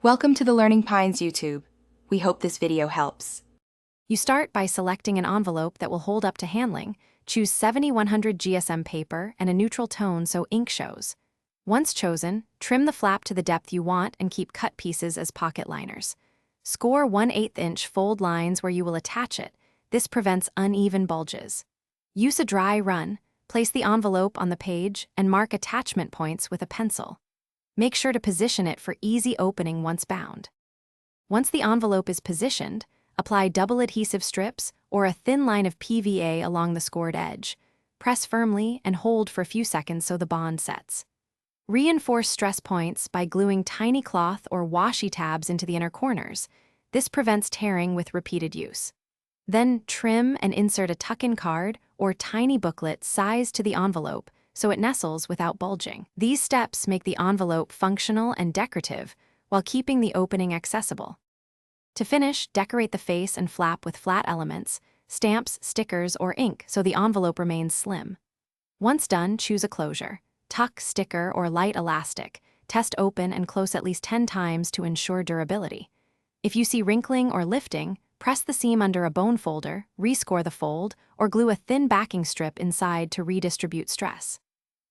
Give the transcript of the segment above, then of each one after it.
Welcome to the Learning Pines YouTube. We hope this video helps. You start by selecting an envelope that will hold up to handling. Choose 70-100 GSM paper and a neutral tone so ink shows. Once chosen, trim the flap to the depth you want and keep cut pieces as pocket liners. Score 1/8 inch fold lines where you will attach it. This prevents uneven bulges. Use a dry run, place the envelope on the page, and mark attachment points with a pencil. Make sure to position it for easy opening once bound. Once the envelope is positioned, apply double adhesive strips or a thin line of PVA along the scored edge. Press firmly and hold for a few seconds so the bond sets. Reinforce stress points by gluing tiny cloth or washi tabs into the inner corners. This prevents tearing with repeated use. Then trim and insert a tuck-in card or tiny booklet sized to the envelope so it nestles without bulging. These steps make the envelope functional and decorative while keeping the opening accessible. To finish, decorate the face and flap with flat elements, stamps, stickers, or ink so the envelope remains slim. Once done, choose a closure. Tuck, sticker, or light elastic. Test open and close at least 10 times to ensure durability. If you see wrinkling or lifting, press the seam under a bone folder, rescore the fold, or glue a thin backing strip inside to redistribute stress.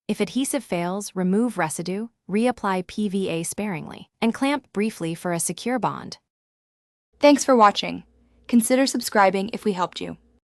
If adhesive fails, remove residue, reapply PVA sparingly, and clamp briefly for a secure bond. Thanks for watching. Consider subscribing if we helped you.